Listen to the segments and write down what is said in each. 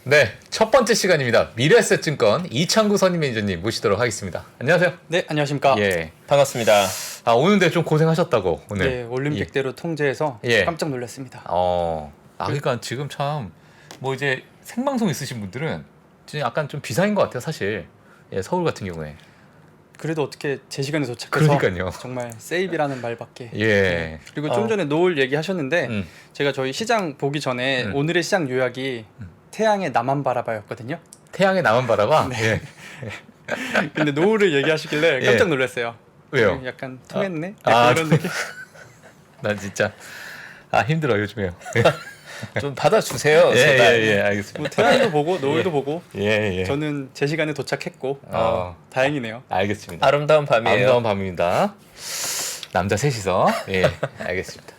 네, 첫 번째 시간입니다. 미래에셋증권 이창구 선임 매니저님 모시도록 하겠습니다. 안녕하세요. 네, 안녕하십니까. 예. 반갑습니다. 오는데 좀 고생하셨다고 오늘. 네, 올림픽대로 통제해서 예. 깜짝 놀랐습니다. 그러니까 지금 참 뭐 이제 생방송 있으신 분들은 지금 약간 좀 비상인 것 같아요, 사실. 예, 서울 같은 경우에. 그래도 어떻게 제 시간에 도착해서 그러니까요. 정말 세이브라는 말밖에. 예. 네. 그리고 좀 전에 노을 얘기하셨는데 제가 저희 시장 보기 전에 오늘의 시장 요약이 태양의 나만 바라봐였거든요. 태양의 나만 바라봐. 네. 예. 근데 노을을 얘기하시길래 깜짝 예. 놀랐어요. 왜요? 약간 통했네. 아, 약간 이런 느낌. 난 진짜 힘들어 요즘에요. 좀 받아주세요. 제발. 예, 알겠습니다. 뭐 태양도 보고 노을도 보고. 예. 저는 제 시간에 도착했고 다행이네요. 알겠습니다. 아름다운 밤이에요. 아름다운 밤입니다. 남자 셋이서. 예, 알겠습니다.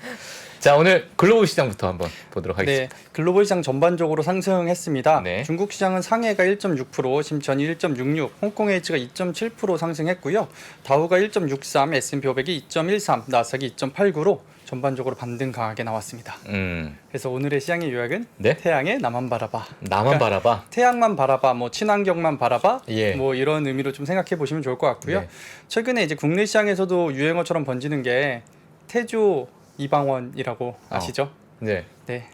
자, 오늘 글로벌 시장부터 한번 보도록 하겠습니다. 네, 글로벌 시장 전반적으로 상승했습니다. 네. 중국 시장은 상해가 1.6%, 심천이 1.66, 홍콩 H가 2.7% 상승했고요. 다우가 1.63, S&P 500이 2.13, 나스닥이 2.89로 전반적으로 반등 강하게 나왔습니다. 그래서 오늘의 시장의 요약은 네? 태양의 나만 바라봐. 나만 바라봐. 태양만 바라봐, 뭐 친환경만 바라봐, 예. 뭐 이런 의미로 좀 생각해 보시면 좋을 것 같고요. 네. 최근에 이제 국내 시장에서도 유행어처럼 번지는 게 태조 이방원이라고 아시죠? 네. 네.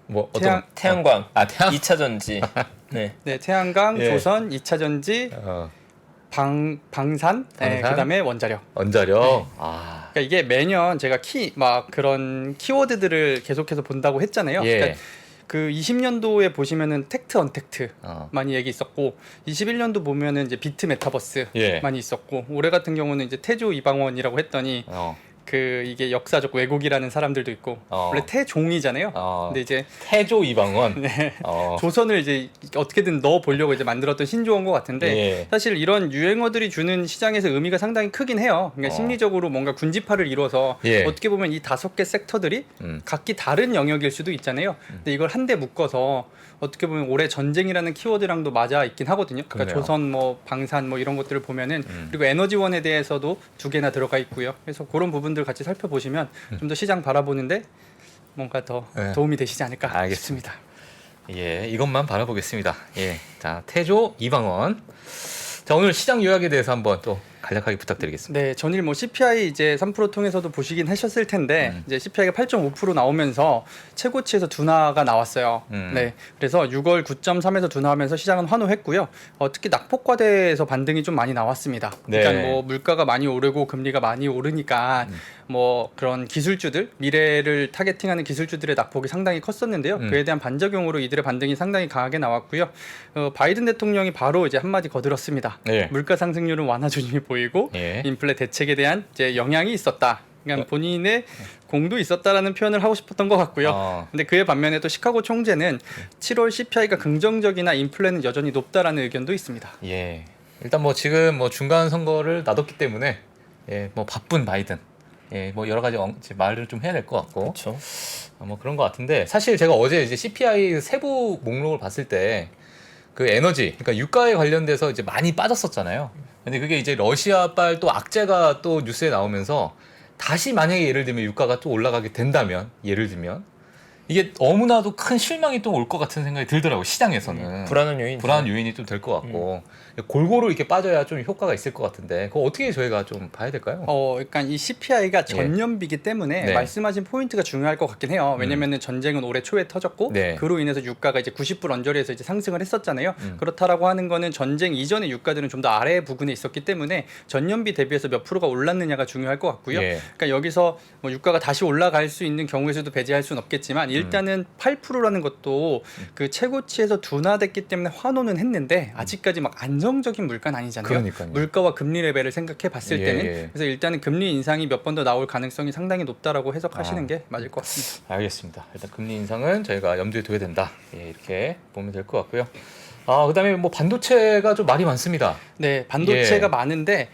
뭐 태양- 어떤 태양광, 태양 2차 전지. 네. 네, 태양광, 예. 조선, 2차전지, 방산, 네, 방산? 그다음에 원자력. 원자력. 네. 아. 그러니까 이게 매년 제가 막 그런 키워드들을 계속해서 본다고 했잖아요. 예. 그러니까 그 20년도에 보시면은 텍트 언텍트 어. 많이 얘기 있었고 21년도 보면은 이제 비트 메타버스 예. 많이 있었고 올해 같은 경우는 이제 태조 이방원이라고 했더니 그 이게 역사적 왜곡이라는 사람들도 있고 원래 태종이잖아요. 근데 이제 태조 이방원. 네. 어. 조선을 이제 어떻게든 넣어 보려고 이제 만들었던 신조어인 것 같은데 예. 사실 이런 유행어들이 주는 시장에서 의미가 상당히 크긴 해요. 그러니까 심리적으로 뭔가 군지파를 이뤄서 예. 어떻게 보면 이 5개 섹터들이 각기 다른 영역일 수도 있잖아요. 근데 이걸 한데 묶어서 어떻게 보면 올해 전쟁이라는 키워드랑도 맞아 있긴 하거든요. 그러니까 그러네요. 조선 뭐 방산 뭐 이런 것들을 보면은 그리고 에너지원에 대해서도 2개나 들어가 있고요. 그래서 그런 부분들 같이 살펴보시면 좀 더 시장 바라보는데 뭔가 더 네. 도움이 되시지 않을까 알겠습니다. 싶습니다. 예, 이것만 바라보겠습니다. 예. 자, 태조 이방원. 자, 오늘 시장 요약에 대해서 한번 또 간략하게 부탁드리겠습니다. 네, 전일 뭐 CPI 이제 3% 통해서도 보시긴 하셨을 텐데 이제 CPI가 8.5% 나오면서 최고치에서 둔화가 나왔어요. 네, 그래서 6월 9.3에서 둔화하면서 시장은 환호했고요. 특히 낙폭과대에서 반등이 좀 많이 나왔습니다. 네. 그러니까 뭐 물가가 많이 오르고 금리가 많이 오르니까 뭐 그런 기술주들 미래를 타겟팅하는 기술주들의 낙폭이 상당히 컸었는데요. 그에 대한 반작용으로 이들의 반등이 상당히 강하게 나왔고요. 바이든 대통령이 바로 이제 한마디 거들었습니다. 네. 물가 상승률은 완화 조짐이 보이고 예. 인플레 대책에 대한 이제 영향이 있었다. 그러니까 본인의 공도 있었다라는 표현을 하고 싶었던 것 같고요. 근데 그에 반면에 또 시카고 총재는 7월 CPI가 긍정적이나 인플레는 여전히 높다라는 의견도 있습니다. 예. 일단 뭐 지금 뭐 중간 선거를 놔뒀기 때문에 예, 뭐 바쁜 바이든. 예, 뭐 여러 가지 이제 말을 좀 해야 될 것 같고. 그렇죠. 뭐 그런 것 같은데 사실 제가 어제 이제 CPI 세부 목록을 봤을 때 그 에너지, 그러니까 유가에 관련돼서 이제 많이 빠졌었잖아요. 근데 그게 이제 러시아발 또 악재가 또 뉴스에 나오면서 다시 만약에 예를 들면 유가가 또 올라가게 된다면 예를 들면 이게 너무나도 큰 실망이 또 올 것 같은 생각이 들더라고요. 시장에서는. 불안한 요인. 불안한 요인이 좀 될 것 같고 골고루 이렇게 빠져야 좀 효과가 있을 것 같은데 그거 어떻게 저희가 좀 봐야 될까요? 그러니까 이 CPI가 전년비기 때문에 네. 말씀하신 포인트가 중요할 것 같긴 해요. 왜냐면은 전쟁은 올해 초에 터졌고 네. 그로 인해서 유가가 이제 90불 언저리에서 이제 상승을 했었잖아요. 그렇다라고 하는 거는 전쟁 이전의 유가들은 좀 더 아래 부근에 있었기 때문에 전년비 대비해서 몇 프로가 올랐느냐가 중요할 것 같고요. 예. 그러니까 여기서 뭐 유가가 다시 올라갈 수 있는 경우의 수도 배제할 수는 없겠지만 일단은 8%라는 것도 그 최고치에서 둔화됐기 때문에 환호는 했는데 아직까지 막 안정적인 물가는 아니잖아요. 그러니까요. 물가와 금리 레벨을 생각해 봤을 예, 때는 예. 그래서 일단은 금리 인상이 몇 번 더 나올 가능성이 상당히 높다라고 해석하시는 아. 게 맞을 것 같습니다. 알겠습니다. 일단 금리 인상은 저희가 염두에 둬야 된다. 예, 이렇게 보면 될 것 같고요. 그다음에 뭐 반도체가 좀 말이 많습니다. 네, 반도체가 예. 많은데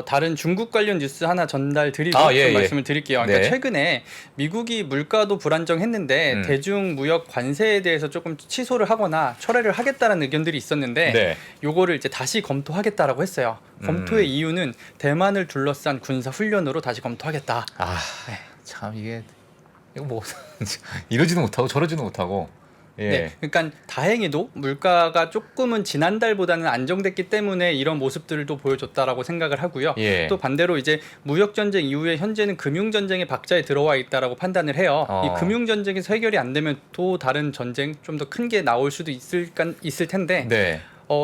다른 중국 관련 뉴스 하나 전달드리고 예, 좀 예. 말씀을 드릴게요. 그러니까 네. 최근에 미국이 물가도 불안정했는데 대중 무역 관세에 대해서 조금 취소를 하거나 철회를 하겠다는 의견들이 있었는데 네. 요거를 이제 다시 검토하겠다라고 했어요. 검토의 이유는 대만을 둘러싼 군사 훈련으로 다시 검토하겠다. 참 이게 이거 뭐 이러지도 못하고 저러지도 못하고 예. 네, 그러니까 다행히도 물가가 조금은 지난달보다는 안정됐기 때문에 이런 모습들도 보여줬다라고 생각을 하고요. 예. 또 반대로 이제 무역 전쟁 이후에 현재는 금융 전쟁의 박자에 들어와 있다라고 판단을 해요. 이 금융 전쟁에서 해결이 안 되면 또 다른 전쟁 좀 더 큰 게 나올 수도 있을 텐데. 네.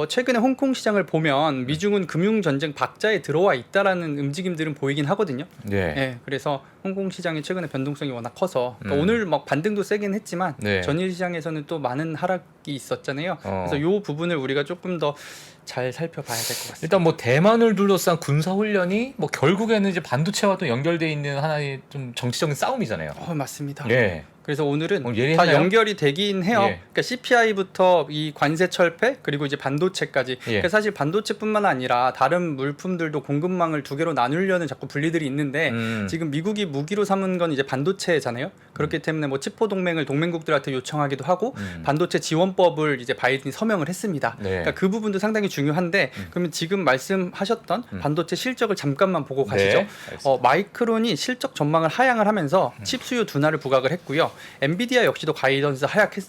최근에 홍콩 시장을 보면 미중은 금융 전쟁 박자에 들어와 있다라는 움직임들은 보이긴 하거든요. 네. 네, 그래서 홍콩 시장이 최근에 변동성이 워낙 커서 그러니까 오늘 막 반등도 세긴 했지만 네. 전일 시장에서는 또 많은 하락이 있었잖아요. 그래서 이 부분을 우리가 조금 더 잘 살펴봐야 될 것 같습니다. 일단 뭐 대만을 둘러싼 군사 훈련이 뭐 결국에는 이제 반도체와 또 연결돼 있는 하나의 좀 정치적인 싸움이잖아요. 맞습니다. 예. 그래서 오늘은 다 예리했나요? 연결이 되긴 해요. 예. 그러니까 CPI부터 이 관세 철폐 그리고 이제 반도체까지. 예. 그러니까 사실 반도체뿐만 아니라 다른 물품들도 공급망을 두 개로 나누려는 자꾸 분리들이 있는데 지금 미국이 무기로 삼은 건 이제 반도체잖아요. 그렇기 때문에 뭐 치포 동맹을 동맹국들한테 요청하기도 하고 반도체 지원법을 이제 바이든이 서명을 했습니다. 네. 그러니까 그 부분도 상당히 중요한데 그러면 지금 말씀하셨던 반도체 실적을 잠깐만 보고 가시죠. 네, 알겠습니다. 마이크론이 실적 전망을 하향을 하면서 칩 수요 둔화를 부각을 했고요. 엔비디아 역시도 가이던스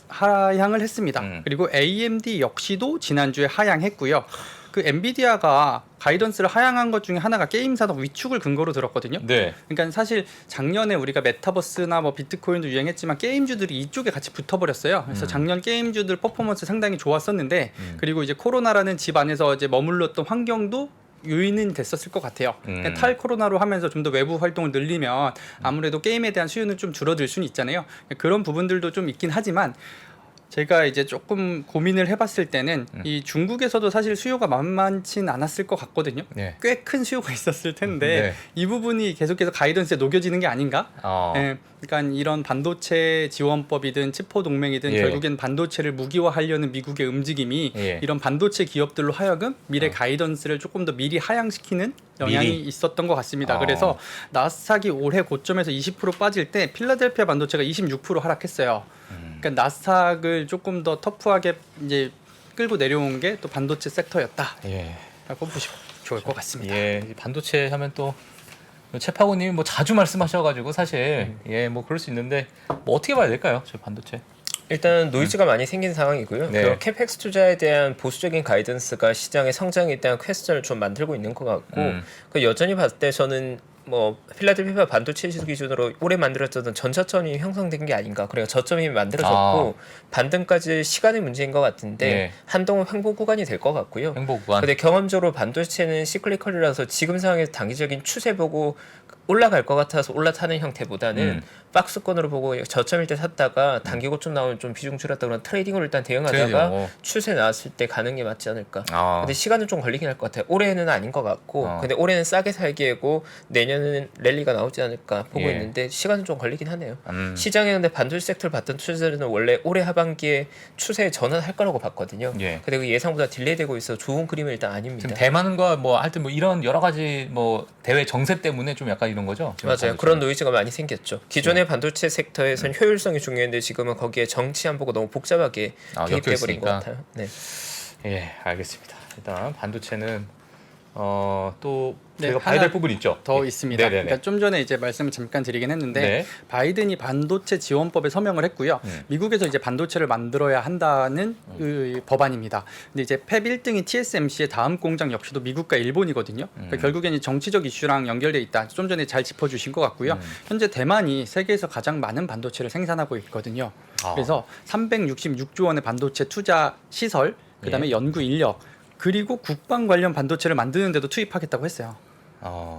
하향을 했습니다. 그리고 AMD 역시도 지난주에 하향했고요. 그 엔비디아가 가이던스를 하향한 것 중에 하나가 게임 산업 위축을 근거로 들었거든요. 네. 그러니까 사실 작년에 우리가 메타버스나 뭐 비트코인도 유행했지만 게임주들이 이쪽에 같이 붙어버렸어요. 그래서 작년 게임주들 퍼포먼스 상당히 좋았었는데 그리고 이제 코로나라는 집 안에서 이제 머물렀던 환경도 요인은 됐었을 것 같아요. 그러니까 탈코로나로 하면서 좀 더 외부 활동을 늘리면 아무래도 게임에 대한 수요는 좀 줄어들 수는 있잖아요. 그런 부분들도 좀 있긴 하지만 제가 이제 조금 고민을 해봤을 때는 이 중국에서도 사실 수요가 만만치 않았을 것 같거든요. 네. 꽤 큰 수요가 있었을 텐데 네. 이 부분이 계속해서 가이던스에 녹여지는 게 아닌가? 네, 그러니까 이런 반도체 지원법이든 치포 동맹이든 예. 결국엔 반도체를 무기화하려는 미국의 움직임이 예. 이런 반도체 기업들로 하여금 미래 가이던스를 조금 더 미리 하향시키는 영향이 미리? 있었던 것 같습니다. 그래서 나스닥이 올해 고점에서 20% 빠질 때 필라델피아 반도체가 26% 하락했어요. 그러니까 나스닥을 조금 더 터프하게 이제 끌고 내려온 게 또 반도체 섹터였다라고 예. 보시면 좋을 것 같습니다. 예. 이 반도체 하면 또 최파고님이 뭐 자주 말씀하셔가지고 사실 예, 뭐 그럴 수 있는데 뭐 어떻게 봐야 될까요, 저 반도체? 일단 노이즈가 많이 생긴 상황이고요. 네. 그 캐펙스 투자에 대한 보수적인 가이던스가 시장의 성장에 대한 퀘스천을 좀 만들고 있는 것 같고 그 여전히 봤을 때 저는 뭐 필라델피아 반도체 기준으로 올해 만들어졌던 전저점이 형성된 게 아닌가. 그러니까 저점이 만들어졌고 반등까지 시간의 문제인 것 같은데 네. 한동안 횡보 구간이 될 것 같고요. 행보 구간. 근데 경험적으로 반도체는 시클리컬이라서 지금 상황에서 단기적인 추세 보고 올라갈 것 같아서 올라타는 형태보다는 박스권으로 보고 저점일 때 샀다가 단기 고점 나오면 좀 비중 줄였다 그런 트레이딩으로 일단 대응하다가 트레이딩, 추세 나왔을 때 가는 게 맞지 않을까. 아. 근데 시간은 좀 걸리긴 할 것 같아요. 올해는 아닌 것 같고 근데 올해는 싸게 살기에고 내년에는 랠리가 나오지 않을까 보고 예. 있는데 시간은 좀 걸리긴 하네요. 시장에 근데 반도체 섹터를 봤던 투자자들은 원래 올해 하반기에 추세에 전환할 거라고 봤거든요. 예. 근데 그 예상보다 딜레이되고 있어 좋은 그림은 일단 아닙니다. 지금 대만과 뭐 하여튼 뭐 이런 여러 가지 뭐 대외 정세 때문에 좀 약간 이런 거죠. 지금 맞아요. 반도체는. 그런 노이즈가 많이 생겼죠. 기존의 반도체 섹터에서는 효율성이 중요했는데 지금은 거기에 정치 안보가 너무 복잡하게 개입돼 버린 것 엮여있으니까. 같아요. 네. 예, 알겠습니다. 일단 반도체는 또 네, 저희가 봐야 될 부분이 있죠. 더 있습니다. 네네네. 그러니까 좀 전에 이제 말씀을 잠깐 드리긴 했는데 네. 바이든이 반도체 지원법에 서명을 했고요. 미국에서 이제 반도체를 만들어야 한다는 그 법안입니다. 근데 이제 팹 1등이 TSMC의 다음 공장 역시도 미국과 일본이거든요. 그러니까 결국에는 정치적 이슈랑 연결돼 있다. 좀 전에 잘 짚어주신 것 같고요. 현재 대만이 세계에서 가장 많은 반도체를 생산하고 있거든요. 그래서 366조 원의 반도체 투자 시설, 그다음에 예. 연구 인력, 그리고 국방 관련 반도체를 만드는데도 투입하겠다고 했어요.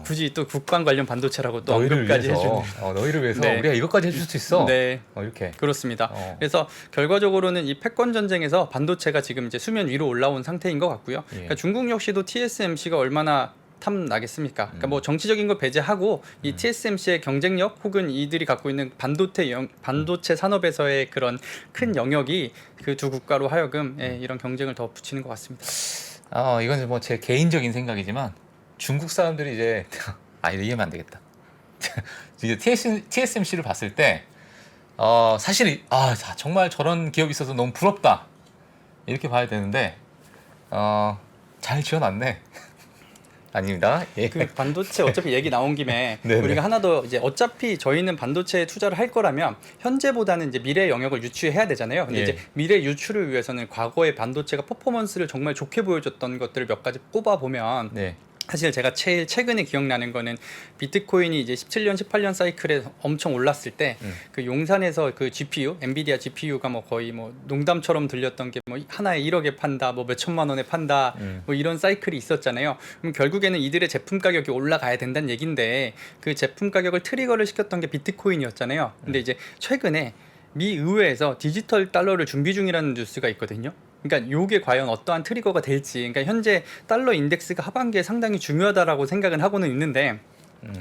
굳이 또 국방 관련 반도체라고 또 너희를 언급까지 위해서, 해주는. 너희를 위해서 네. 우리가 이것까지 해줄 수 있어. 네, 이렇게. 그렇습니다. 그래서 결과적으로는 이 패권 전쟁에서 반도체가 지금 이제 수면 위로 올라온 상태인 것 같고요. 그러니까 중국 역시도 TSMC가 얼마나 탐나겠습니까? 그러니까 뭐 정치적인 걸 배제하고 이 TSMC의 경쟁력 혹은 이들이 갖고 있는 반도체 산업에서의 그런 큰 영역이 그 두 국가로 하여금 이런 경쟁을 더 붙이는 것 같습니다. 이건 뭐 제 개인적인 생각이지만 중국 사람들이 이제 이해하면 안 되겠다. 이제 TSMC를 봤을 때 사실 정말 저런 기업이 있어서 너무 부럽다 이렇게 봐야 되는데 잘 지어놨네. 아닙니다. 예. 그 반도체 어차피 얘기 나온 김에 네네. 우리가 하나 더 이제 어차피 저희는 반도체에 투자를 할 거라면 현재보다는 이제 미래 영역을 유추해야 되잖아요. 근데 예. 이제 미래 유추를 위해서는 과거에 반도체가 퍼포먼스를 정말 좋게 보여줬던 것들을 몇 가지 꼽아 보면 네. 사실 제가 제일 최근에 기억나는 거는 비트코인이 이제 17년, 18년 사이클에 엄청 올랐을 때 그 용산에서 그 GPU, 엔비디아 GPU가 뭐 거의 뭐 농담처럼 들렸던 게 뭐 하나에 1억에 판다, 뭐 몇 천만 원에 판다, 뭐 이런 사이클이 있었잖아요. 그럼 결국에는 이들의 제품 가격이 올라가야 된다는 얘긴데 그 제품 가격을 트리거를 시켰던 게 비트코인이었잖아요. 근데 이제 최근에 미 의회에서 디지털 달러를 준비 중이라는 뉴스가 있거든요. 그러니까 요게 과연 어떠한 트리거가 될지, 그러니까 현재 달러 인덱스가 하반기에 상당히 중요하다라고 생각은 하고는 있는데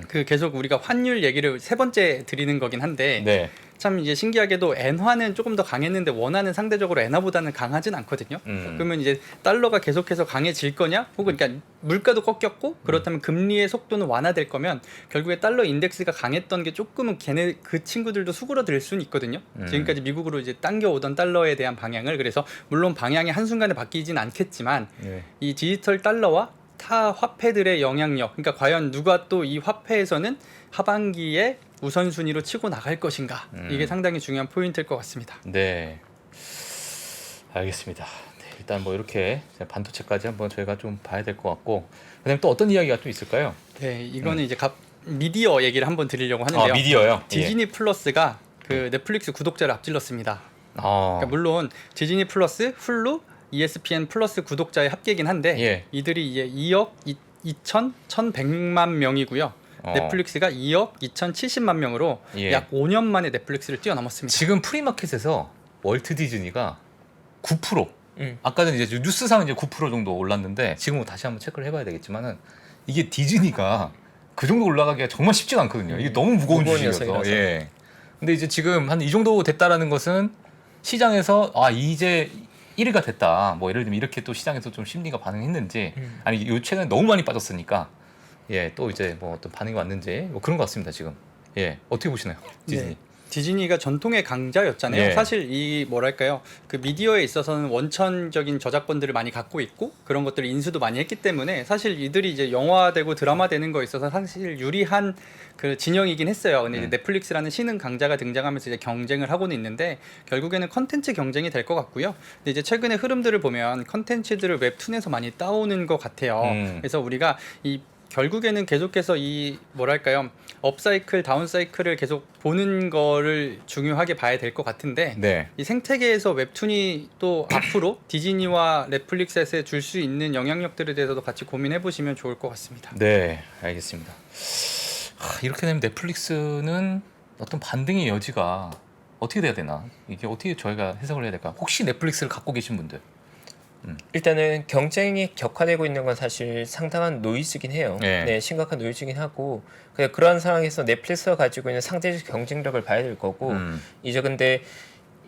그 계속 우리가 환율 얘기를 세 번째 드리는 거긴 한데 네. 참 이제 신기하게도 엔화는 조금 더 강했는데 원화는 상대적으로 엔화보다는 강하진 않거든요. 그러면 이제 달러가 계속해서 강해질 거냐? 혹은 그러니까 물가도 꺾였고 그렇다면 금리의 속도는 완화될 거면 결국에 달러 인덱스가 강했던 게 조금은 걔네 그 친구들도 수그러들 수는 있거든요. 지금까지 미국으로 이제 당겨오던 달러에 대한 방향을, 그래서 물론 방향이 한순간에 바뀌진 않겠지만 네. 이 디지털 달러와 타 화폐들의 영향력, 그러니까 과연 누가 또 이 화폐에서는 하반기에 우선순위로 치고 나갈 것인가, 이게 상당히 중요한 포인트일 것 같습니다. 네. 알겠습니다. 네, 일단 뭐 이렇게 반도체까지 한번 저희가 좀 봐야 될 것 같고, 그다음에 또 어떤 이야기가 또 있을까요? 네, 이거는 이제 미디어 얘기를 한번 드리려고 하는데요. 미디어요. 디즈니 플러스가 그 넷플릭스 구독자를 앞질렀습니다. 아, 그러니까 물론 디즈니 플러스, 훌루, ESPN 플러스 구독자의 합계긴 한데 예. 이들이 이제 2억 2,100만 명이고요. 넷플릭스가 2억 2,070만 명으로 예. 약 5년 만에 넷플릭스를 뛰어넘었습니다. 지금 프리마켓에서 월트 디즈니가 9%. 아까 전 이제 뉴스상 이제 9% 정도 올랐는데 지금은 다시 한번 체크를 해봐야 되겠지만은 이게 디즈니가 그 정도 올라가기가 정말 쉽진 않거든요. 이게 너무 무거운 무거운 주식이어서. 녀석이라서. 예. 근데 이제 지금 한 이 정도 됐다라는 것은 시장에서 이제 1위가 됐다. 뭐 예를 들면 이렇게 또 시장에서 좀 심리가 반응했는지, 아니 요 최근에 너무 많이 빠졌으니까 또 이제 뭐 어떤 반응이 왔는지 뭐 그런 것 같습니다 지금. 어떻게 보시나요, 디즈니? 네. 디즈니가 전통의 강자였잖아요. 예. 사실 이 뭐랄까요, 그 미디어에 있어서는 원천적인 저작권들을 많이 갖고 있고 그런 것들을 인수도 많이 했기 때문에 사실 이들이 이제 영화되고 드라마되는 거에 있어서 사실 유리한 그 진영이긴 했어요. 근데 이제 넷플릭스라는 신흥 강자가 등장하면서 이제 경쟁을 하고는 있는데 결국에는 컨텐츠 경쟁이 될 것 같고요. 근데 이제 최근의 흐름들을 보면 컨텐츠들을 웹툰에서 많이 따오는 것 같아요. 그래서 우리가 이 결국에는 계속해서 이 뭐랄까요, 업사이클, 다운사이클을 계속 보는 거를 중요하게 봐야 될 것 같은데 네. 이 생태계에서 웹툰이 또 앞으로 디즈니와 넷플릭스에 줄 수 있는 영향력들에 대해서도 같이 고민해 보시면 좋을 것 같습니다. 네, 알겠습니다. 이렇게 되면 넷플릭스는 어떤 반등의 여지가 어떻게 돼야 되나? 이게 어떻게 저희가 해석을 해야 될까? 혹시 넷플릭스를 갖고 계신 분들? 일단은 경쟁이 격화되고 있는 건 사실 상당한 노이즈긴 해요. 네. 네, 심각한 노이즈긴 하고 그러한 상황에서 넷플릭스가 가지고 있는 상대적 경쟁력을 봐야 될 거고 이제 근데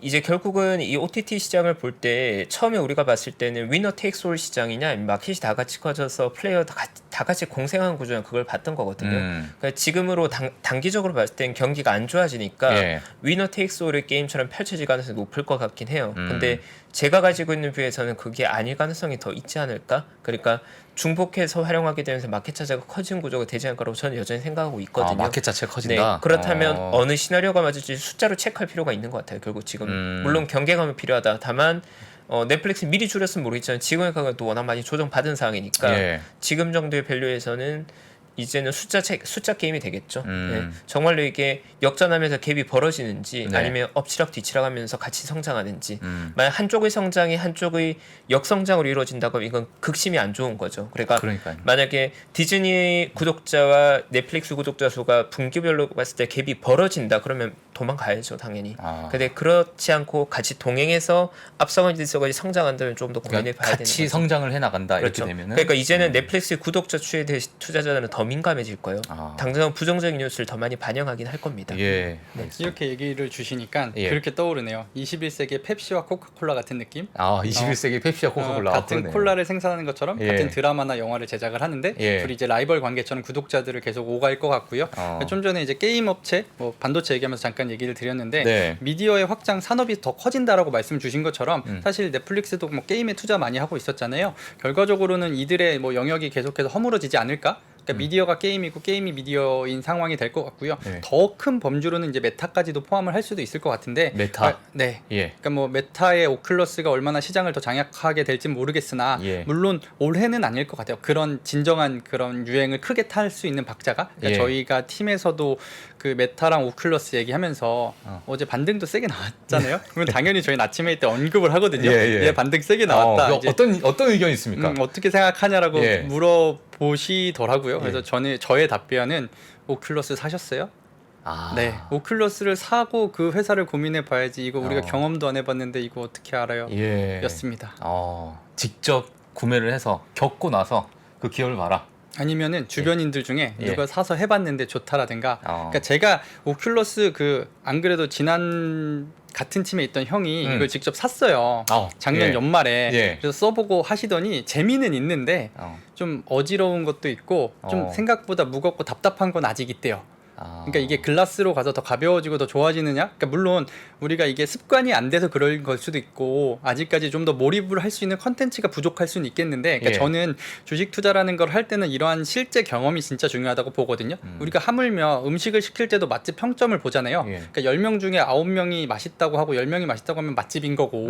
이제 결국은 이 OTT 시장을 볼 때 처음에 우리가 봤을 때는 위너 테이크스 올 시장이냐 아니면 마켓이 다 같이 커져서 플레이어 다 같이 공생하는 구조냐 그걸 봤던 거거든요. 그러니까 지금으로 단기적으로 봤을 땐 경기가 안 좋아지니까 위너 테이크스 올의 게임처럼 펼쳐질 가능성이 높을 것 같긴 해요. 근데 제가 가지고 있는 뷰에서는 그게 아닐 가능성이 더 있지 않을까? 그러니까 중복해서 활용하게 되면서 마켓 자체가 커진 구조가 되지 않을 거라고 저는 여전히 생각하고 있거든요. 마켓 자체가 커진다. 네, 그렇다면 어느 시나리오가 맞을지 숫자로 체크할 필요가 있는 것 같아요. 결국 지금 물론 경계감은 필요하다. 다만 넷플릭스 미리 줄였으면 모르겠지만 지금의 가격은 또 워낙 많이 조정받은 상황이니까 지금 정도의 밸류에서는 이제는 숫자 게임이 되겠죠. 네. 정말로 이게 역전하면서 갭이 벌어지는지 아니면 엎치락 뒤치락하면서 같이 성장하는지 만약 한쪽의 성장이 한쪽의 역성장으로 이루어진다고 하면 이건 극심히 안 좋은 거죠. 그러니까요. 만약에 디즈니 구독자와 넷플릭스 구독자 수가 분기별로 봤을 때 갭이 벌어진다 그러면 도망가야죠 당연히. 근데 그렇지 않고 같이 동행해서 앞서가는 데서까지 성장한다면 좀 더 고민해 봐야 되는 거죠. 같이 성장을 해 나간다. 그렇죠. 이렇게 되면은. 그러니까 이제는 넷플릭스 구독자 추에 대해 투자자들은 더 민감해질 거예요. 당장 부정적인 뉴스를 더 많이 반영하긴 할 겁니다. 네. 이렇게 얘기를 주시니까 예. 그렇게 떠오르네요. 21세기의 펩시와 코카콜라 같은 느낌? 21세기 펩시와 코카콜라 같은 콜라를 생산하는 것처럼 예. 같은 드라마나 영화를 제작을 하는데 둘이 이제 라이벌 관계처럼 구독자들을 계속 오갈 것 같고요. 좀 전에 이제 게임 업체, 뭐 반도체 얘기하면서 잠깐 잠깐 얘기를 드렸는데 네. 미디어의 확장 산업이 더 커진다라고 말씀 주신 것처럼 사실 넷플릭스도 뭐 게임에 투자 많이 하고 있었잖아요. 결과적으로는 이들의 뭐 영역이 계속해서 허물어지지 않을까? 그러니까 미디어가 게임이고 게임이 미디어인 상황이 될 것 같고요. 네. 더 큰 범주로는 이제 메타까지도 포함을 할 수도 있을 것 같은데 메타. 네. 예. 그러니까 뭐 메타의 오클러스가 얼마나 시장을 더 장악하게 될지는 모르겠으나 예. 물론 올해는 아닐 것 같아요. 그런 진정한 그런 유행을 크게 탈 수 있는 박자가 그러니까 예. 저희가 팀에서도 그 메타랑 오클러스 얘기하면서 어제 반등도 세게 나왔잖아요. 그러면 당연히 저희는 아침에 이때 언급을 하거든요. 예, 예. 예, 반등 세게 나왔다. 그 이제 어떤 의견이 있습니까? 어떻게 생각하냐라고 예. 물어보시더라고요. 그래서 예. 저의 답변은 오클러스 사셨어요? 아. 네, 오클러스를 사고 그 회사를 고민해 봐야지. 이거 우리가 어. 경험도 안 해봤는데 이거 어떻게 알아요? 예. 였습니다. 직접 구매를 해서 겪고 나서 그 기업을 봐라. 아니면은 주변인들 중에 예. 누가 사서 해봤는데 좋다라든가. 어. 그러니까 제가 오큘러스 그 안 그래도 지난 같은 팀에 있던 형이 이걸 직접 샀어요. 작년 예. 연말에. 예. 그래서 써보고 하시더니 재미는 있는데 좀 어지러운 것도 있고 좀 생각보다 무겁고 답답한 건 아직 있대요. 그러니까 이게 글라스로 가서 더 가벼워지고 더 좋아지느냐? 그러니까 물론 우리가 이게 습관이 안 돼서 그럴 걸 수도 있고 아직까지 좀 더 몰입을 할 수 있는 컨텐츠가 부족할 수는 있겠는데 그러니까 예. 저는 주식 투자라는 걸 할 때는 이러한 실제 경험이 진짜 중요하다고 보거든요. 우리가 하물며 음식을 시킬 때도 맛집 평점을 보잖아요. 예. 그러니까 10명 중에 9명이 맛있다고 하고 10명이 맛있다고 하면 맛집인 거고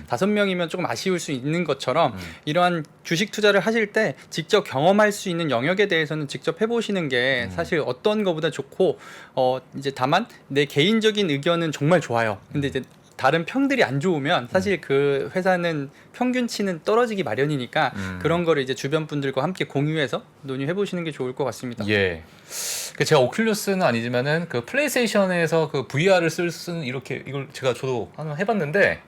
5명이면 조금 아쉬울 수 있는 것처럼 이러한 주식 투자를 하실 때 직접 경험할 수 있는 영역에 대해서는 직접 해보시는 게 사실 어떤 거보다 좋고 이제 다만 내 개인적인 의견은 정말 좋아요. 근데 이제 다른 평들이 안 좋으면 사실 그 회사는 평균치는 떨어지기 마련이니까 그런 거를 이제 주변 분들과 함께 공유해서 논의해 보시는 게 좋을 것 같습니다. 예. 제가 오큘러스는 아니지만은 그 플레이스테이션에서 그 VR을 쓸 수는 이렇게 이걸 저도 한번 해봤는데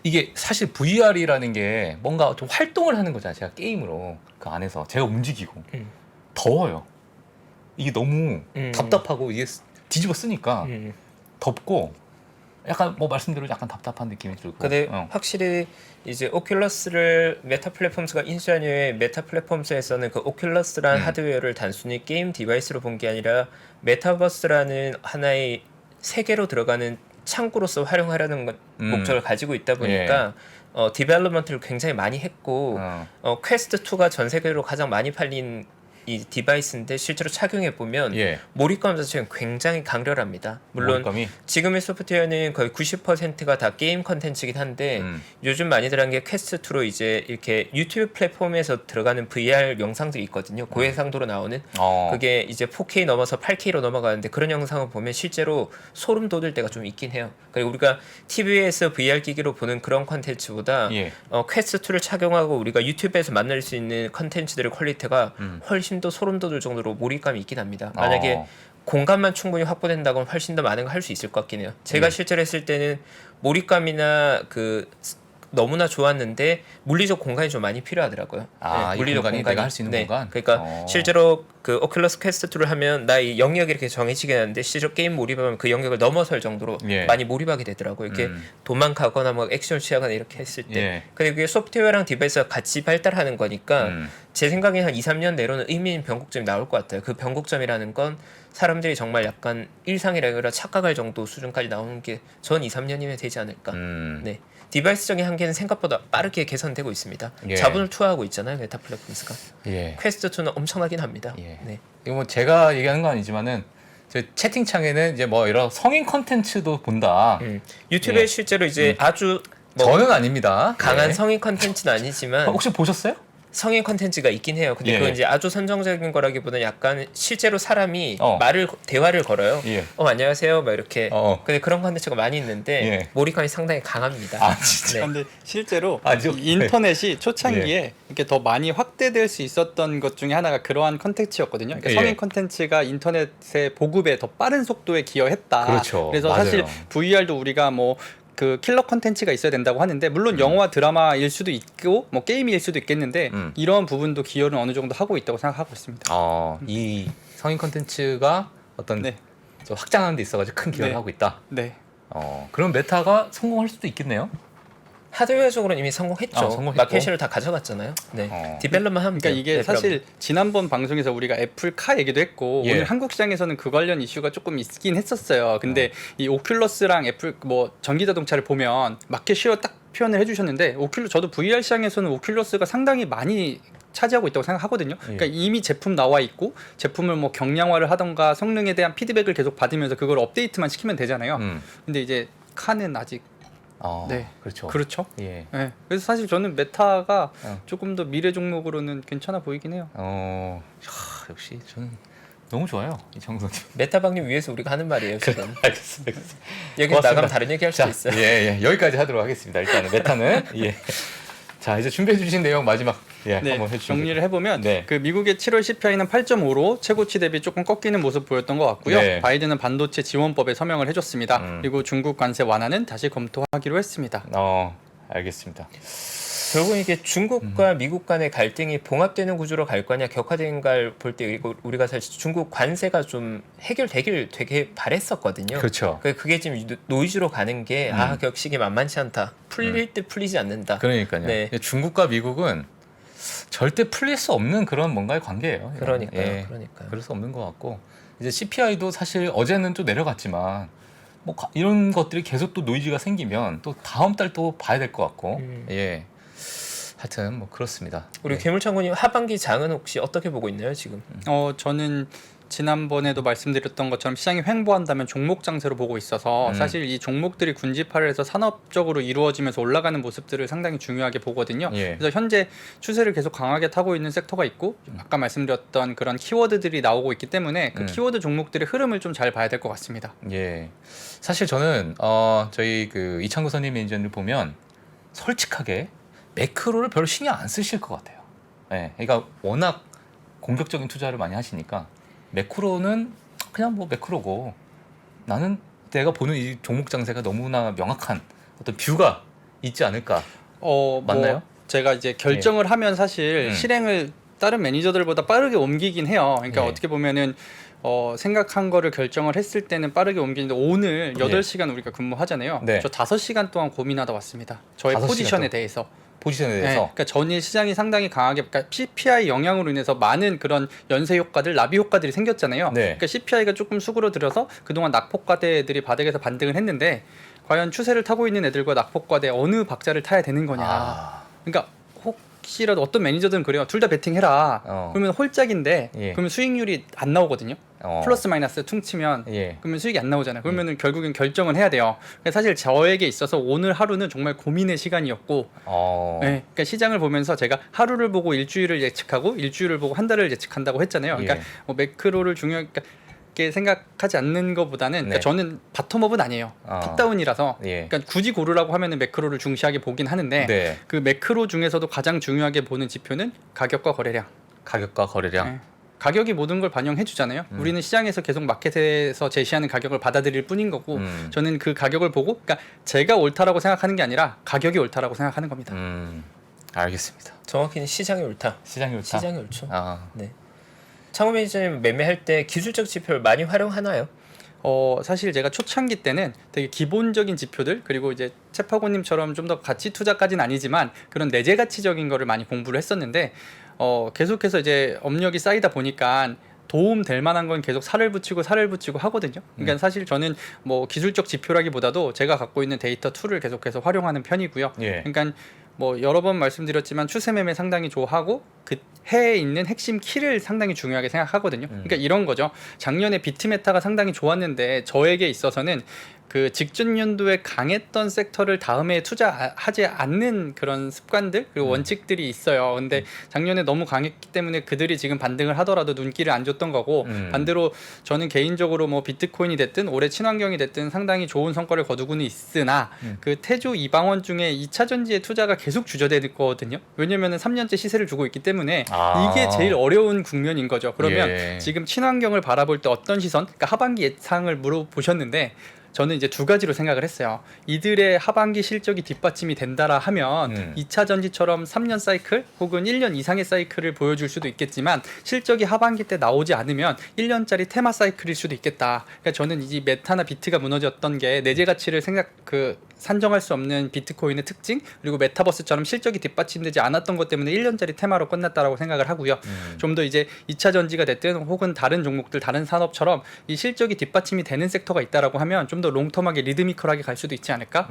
이게 사실 VR이라는 게 뭔가 좀 활동을 하는 거잖아요. 제가 게임으로 그 안에서 제가 움직이고 더워요. 이게 너무 답답하고 이게 뒤집어 쓰니까 덥고 약간 뭐 말씀대로 약간 답답한 느낌이 들고. 근데 확실히 이제 오큘러스를 메타 플랫폼스가 인수한 이후에 메타 플랫폼스에서는 그 오큘러스라는 하드웨어를 단순히 게임 디바이스로 본 게 아니라 메타버스라는 하나의 세계로 들어가는 창구로서 활용하려는 목적을 가지고 있다 보니까 디벨롭먼트를 굉장히 많이 했고 퀘스트 2가 전 세계로 가장 많이 팔린 이 디바이스인데 실제로 착용해 보면 몰입감 자체는 굉장히 강렬합니다. 물론 몰입감이? 지금의 소프트웨어는 거의 90%가 다 게임 컨텐츠이긴 한데 요즘 많이들 한 게 퀘스트 2로 이제 이렇게 유튜브 플랫폼에서 들어가는 VR 영상들이 있거든요. 고해상도로 나오는 그게 이제 4K 넘어서 8K로 넘어가는데 그런 영상을 보면 실제로 소름 돋을 때가 좀 있긴 해요. 그리고 우리가 TV에서 VR 기기로 보는 그런 컨텐츠보다 퀘스트 2를 착용하고 우리가 유튜브에서 만날 수 있는 컨텐츠들의 퀄리티가 훨씬 더 소름 돋을 정도로 몰입감이 있긴 합니다. 만약에 공간만 충분히 확보된다면 훨씬 더 많은 걸 할 수 있을 것 같긴 해요. 제가 실제로 했을 때는 몰입감이나 그 너무나 좋았는데 물리적 공간이 좀 많이 필요하더라고요. 이 물리적 공간이 내가 할 수 있는 공간? 그러니까 실제로 그 오큘러스 퀘스트 2를 하면 나의 영역이 이렇게 정해지게 하는데 실제로 게임 몰입하면 그 영역을 넘어설 정도로 많이 몰입하게 되더라고요. 이렇게 도망가거나 뭐 액션 취하거나 이렇게 했을 때. 근데 그게 소프트웨어랑 디바이스가 같이 발달하는 거니까 제 생각에 한 2, 3년 내로는 의미 있는 변곡점이 나올 것 같아요. 그 변곡점이라는 건 사람들이 정말 약간 일상이라 아니라 착각할 정도 수준까지 나오는 게 전 2, 3년이면 되지 않을까. 네. 디바이스적인 한계는 생각보다 빠르게 개선되고 있습니다. 자본을 투하하고 있잖아요, 메타 플랫폼스가. 퀘스트 2는 엄청나긴 합니다. 네. 이거 뭐 제가 얘기하는 건 아니지만은 제 채팅창에는 이제 뭐 이런 성인 컨텐츠도 본다. 유튜브에 실제로 이제 아주 저는 아닙니다. 강한 성인 컨텐츠는 아니지만 혹시 보셨어요? 성인 컨텐츠가 있긴 해요. 근데 그건 이제 아주 선정적인 거라기보다는 약간 실제로 사람이 대화를 걸어요. 안녕하세요, 막 이렇게. 근데 그런 컨텐츠가 많이 있는데 몰입감이 상당히 강합니다. 진짜. 근데 실제로 이 인터넷이 초창기에 이렇게 더 많이 확대될 수 있었던 것 중에 하나가 그러한 컨텐츠였거든요. 그러니까 성인 컨텐츠가 인터넷의 보급에 더 빠른 속도에 기여했다. 그렇죠. 그래서 맞아요. 사실 VR도 우리가 뭐 그 킬러 컨텐츠가 있어야 된다고 하는데 물론 영화 드라마일 수도 있고 뭐 게임일 수도 있겠는데 이런 부분도 기여를 어느 정도 하고 있다고 생각하고 있습니다. 이 성인 컨텐츠가 어떤 좀 확장하는 데 있어가지고 큰 기여를 하고 있다. 네. 그럼 메타가 성공할 수도 있겠네요. 하드웨어적으로는 이미 성공했죠. 성공했고. 마켓시를 다 가져갔잖아요. 네. 디벨롭만 하면 그러니까 돼요. 이게 사실 지난번 방송에서 우리가 애플카 얘기도 했고 예. 오늘 한국 시장에서는 그 관련 이슈가 조금 있긴 했었어요. 근데 이 오큘러스랑 애플 뭐 전기 자동차를 보면 마켓 쉐어 딱 표현을 해주셨는데 저도 VR 시장에서는 오큘러스가 상당히 많이 차지하고 있다고 생각하거든요. 그러니까 이미 제품 나와 있고 제품을 뭐 경량화를 하던가 성능에 대한 피드백을 계속 받으면서 그걸 업데이트만 시키면 되잖아요. 근데 이제 카는 아직 네. 그렇죠. 그렇죠. 예. 네. 그래서 사실 저는 메타가 조금 더 미래 종목으로는 괜찮아 보이긴 해요. 역시 저는 너무 좋아요. 이창섭 님. 메타방님 위해서 우리가 하는 말이에요. 지금. 알겠습니다. 여기 고맙습니다. 나가면 다른 얘기 할 수 있어요. 예. 여기까지 하도록 하겠습니다. 일단은 메타는 예. 자, 이제 준비해 주신 내용 마지막 네, 한번 해 주시죠. 정리를 해보면 네. 그 미국의 7월 CPI는 8.5로 최고치 대비 조금 꺾이는 모습 보였던 것 같고요. 네. 바이든은 반도체 지원법에 서명을 해줬습니다. 그리고 중국 관세 완화는 다시 검토하기로 했습니다. 알겠습니다. 결국 이게 중국과 미국 간의 갈등이 봉합되는 구조로 갈 거냐 격화되는 걸 볼 때 우리가 사실 중국 관세가 좀 해결되길 되게 바랬었거든요. 그렇죠. 그게 지금 노이즈로 가는 게 격식이 만만치 않다. 풀릴 때 풀리지 않는다. 그러니까요. 네. 중국과 미국은 절대 풀릴 수 없는 그런 뭔가의 관계예요. 그러니까요. 예. 그러니까요. 그럴 수 없는 것 같고 이제 CPI도 사실 어제는 좀 내려갔지만 뭐 이런 것들이 계속 또 노이즈가 생기면 또 다음 달 또 봐야 될 것 같고 예. 하여튼 뭐 그렇습니다. 우리 괴물창고님 하반기 장은 혹시 어떻게 보고 있나요 지금? 저는 지난번에도 말씀드렸던 것처럼 시장이 횡보한다면 종목 장세로 보고 있어서 사실 이 종목들이 군집화를 해서 산업적으로 이루어지면서 올라가는 모습들을 상당히 중요하게 보거든요. 예. 그래서 현재 추세를 계속 강하게 타고 있는 섹터가 있고 아까 말씀드렸던 그런 키워드들이 나오고 있기 때문에 그 키워드 종목들의 흐름을 좀 잘 봐야 될 것 같습니다. 예. 사실 저는 저희 그 이창구 선임 매니저를 보면 솔직하게 매크로를 별로 신경 안 쓰실 것 같아요. 예. 그러니까 워낙 공격적인 투자를 많이 하시니까 매크로는 그냥 뭐 매크로고 나는 내가 보는 이 종목 장세가 너무나 명확한 어떤 뷰가 있지 않을까. 맞나요? 뭐 제가 이제 결정을 하면 사실 실행을 다른 매니저들보다 빠르게 옮기긴 해요. 그러니까 예. 어떻게 보면은 생각한 거를 결정을 했을 때는 빠르게 옮기는데 오늘 8시간 우리가 근무하잖아요. 네. 저 5시간 동안 고민하다 왔습니다. 저의 5시간 포지션에 동안? 대해서. 포지션에 네, 대해서. 그러니까 전일 시장이 상당히 강하게, 그러니까 CPI 영향으로 인해서 많은 그런 연쇄 효과들, 나비 효과들이 생겼잖아요. 네. 그러니까 CPI가 조금 수그러들어서 그동안 낙폭과대들이 바닥에서 반등을 했는데 과연 추세를 타고 있는 애들과 낙폭과대 어느 박자를 타야 되는 거냐. 그러니까 혹시라도 어떤 매니저들은 그래요. 둘 다 베팅해라. 그러면 홀짝인데 예. 그러면 수익률이 안 나오거든요. 플러스 마이너스 퉁치면 예. 그러면 수익이 안 나오잖아요. 그러면은 결국엔 결정을 해야 돼요. 사실 저에게 있어서 오늘 하루는 정말 고민의 시간이었고, 네, 그러니까 시장을 보면서 제가 하루를 보고 일주일을 예측하고 일주일을 보고 한 달을 예측한다고 했잖아요. 그러니까 예. 뭐 매크로를 중요하게 생각하지 않는 것보다는 그러니까 네. 저는 바텀업은 아니에요. 탑다운이라서 예. 그러니까 굳이 고르라고 하면은 매크로를 중시하게 보긴 하는데 네. 그 매크로 중에서도 가장 중요하게 보는 지표는 가격과 거래량. 가격과 거래량. 네. 가격이 모든 걸 반영해 주잖아요. 우리는 시장에서 계속 마켓에서 제시하는 가격을 받아들일 뿐인 거고 저는 그 가격을 보고 그러니까 제가 옳다라고 생각하는 게 아니라 가격이 옳다라고 생각하는 겁니다. 알겠습니다. 정확히는 시장이 옳다. 시장이 옳다. 시장이 옳죠. 네. 창호 매니저님 매매할 때 기술적 지표를 많이 활용하나요? 사실 제가 초창기 때는 되게 기본적인 지표들 그리고 이제 채파고님처럼 좀 더 가치 투자까지는 아니지만 그런 내재 가치적인 거를 많이 공부를 했었는데 계속해서 이제 업력이 쌓이다 보니까 도움 될 만한 건 계속 살을 붙이고 하거든요. 그러니까 사실 저는 뭐 기술적 지표라기보다도 제가 갖고 있는 데이터 툴을 계속해서 활용하는 편이고요. 예. 그러니까 뭐 여러 번 말씀드렸지만 추세 매매 상당히 좋아하고 그 해에 있는 핵심 키를 상당히 중요하게 생각하거든요. 그러니까 이런 거죠. 작년에 비트메타가 상당히 좋았는데 저에게 있어서는 그 직전 연도에 강했던 섹터를 다음에 투자하지 않는 그런 습관들 그리고 원칙들이 있어요. 근데 작년에 너무 강했기 때문에 그들이 지금 반등을 하더라도 눈길을 안 줬던 거고 반대로 저는 개인적으로 뭐 비트코인이 됐든 올해 친환경이 됐든 상당히 좋은 성과를 거두고는 있으나 그 태조 이방원 중에 2차 전지의 투자가 계속 주저되거든요. 왜냐면은 3년째 시세를 주고 있기 때문에 이게 제일 어려운 국면인 거죠. 그러면 예. 지금 친환경을 바라볼 때 어떤 시선? 그러니까 하반기 예상을 물어보셨는데 저는 이제 두 가지로 생각을 했어요. 이들의 하반기 실적이 뒷받침이 된다라 하면 2차 전지처럼 3년 사이클 혹은 1년 이상의 사이클을 보여줄 수도 있겠지만 실적이 하반기 때 나오지 않으면 1년짜리 테마 사이클일 수도 있겠다. 그러니까 저는 이 메타나 비트가 무너졌던 게 내재 가치를 산정할 수 없는 비트코인의 특징, 그리고 메타버스처럼 실적이 뒷받침되지 않았던 것 때문에 1년짜리 테마로 끝났다라고 생각을 하고요. 좀 더 이제 2차 전지가 됐든 혹은 다른 종목들, 다른 산업처럼 이 실적이 뒷받침이 되는 섹터가 있다라고 하면 좀 더 롱텀하게 리드미컬하게 갈 수도 있지 않을까?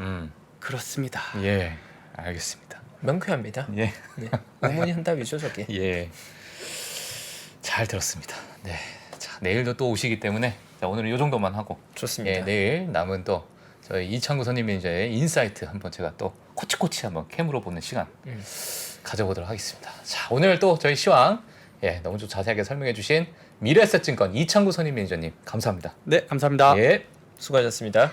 그렇습니다. 예, 알겠습니다. 명쾌합니다. 예, 네. 어머니 한답이죠, 저게. 예, 잘 들었습니다. 네, 자 내일도 또 오시기 때문에 자, 오늘은 이 정도만 하고 좋습니다. 예, 내일 남은 또 저희 이창구 선임 매니저의 인사이트 한번 제가 또 코치코치 한번 캠으로 보는 시간 가져보도록 하겠습니다. 자 오늘 또 저희 시황 예, 너무 좀 자세하게 설명해주신 미래에셋증권 이창구 선임 매니저님 감사합니다. 네, 감사합니다. 예. 수고하셨습니다.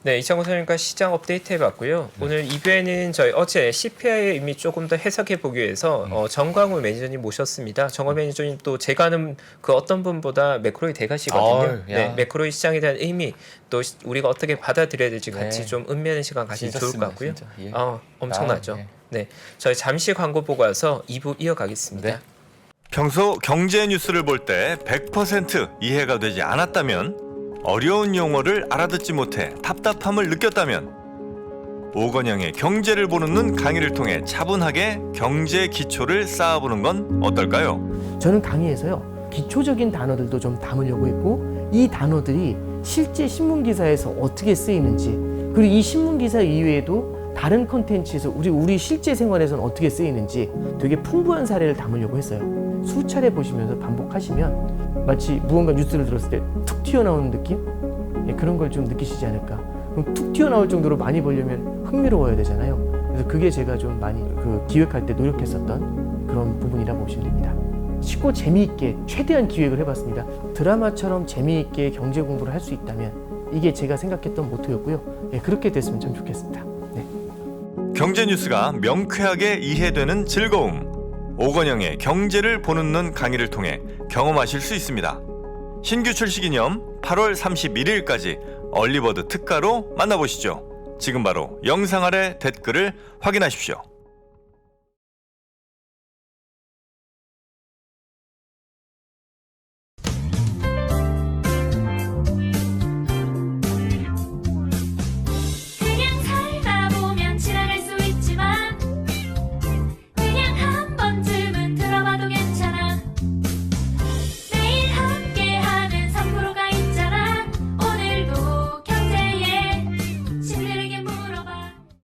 네, 이창호 선생님과 시장 업데이트 해봤고요. 오늘 2부에는 저희 어제 CPI의 의미 조금 더 해석해 보기 위해서 정광훈 매니저님 모셨습니다. 정광훈 매니저님 또 제가 아는 그 어떤 분보다 매크로의 대가시거든요. 네, 매크로의 시장에 대한 의미 또 우리가 어떻게 받아들여야 될지 같이 네. 좀 음미하는 시간 가지면 좋을 것 같고요. 진짜. 예. 엄청나죠. 예. 네, 저희 잠시 광고 보고 와서 2부 이어가겠습니다. 네. 평소 경제 뉴스를 볼 때 100% 이해가 되지 않았다면, 어려운 용어를 알아듣지 못해 답답함을 느꼈다면, 오건영의 경제를 보는 눈 강의를 통해 차분하게 경제 기초를 쌓아보는 건 어떨까요? 저는 강의에서요, 기초적인 단어들도 좀 담으려고 했고, 이 단어들이 실제 신문 기사에서 어떻게 쓰이는지, 그리고 이 신문 기사 이외에도 다른 콘텐츠에서 우리 실제 생활에서는 어떻게 쓰이는지 되게 풍부한 사례를 담으려고 했어요. 수차례 보시면서 반복하시면 마치 무언가 뉴스를 들었을 때 툭 튀어나오는 느낌? 예, 그런 걸 좀 느끼시지 않을까. 그럼 툭 튀어나올 정도로 많이 벌려면 흥미로워야 되잖아요. 그래서 그게 제가 좀 많이 기획할 때 노력했었던 그런 부분이라고 보시면 됩니다. 쉽고 재미있게 최대한 기획을 해봤습니다. 드라마처럼 재미있게 경제 공부를 할 수 있다면 이게 제가 생각했던 모토였고요. 예, 그렇게 됐으면 참 좋겠습니다. 네. 경제 뉴스가 명쾌하게 이해되는 즐거움. 오건영의 경제를 보는 눈 강의를 통해 경험하실 수 있습니다. 신규 출시 기념 8월 31일까지 얼리버드 특가로 만나보시죠. 지금 바로 영상 아래 댓글을 확인하십시오.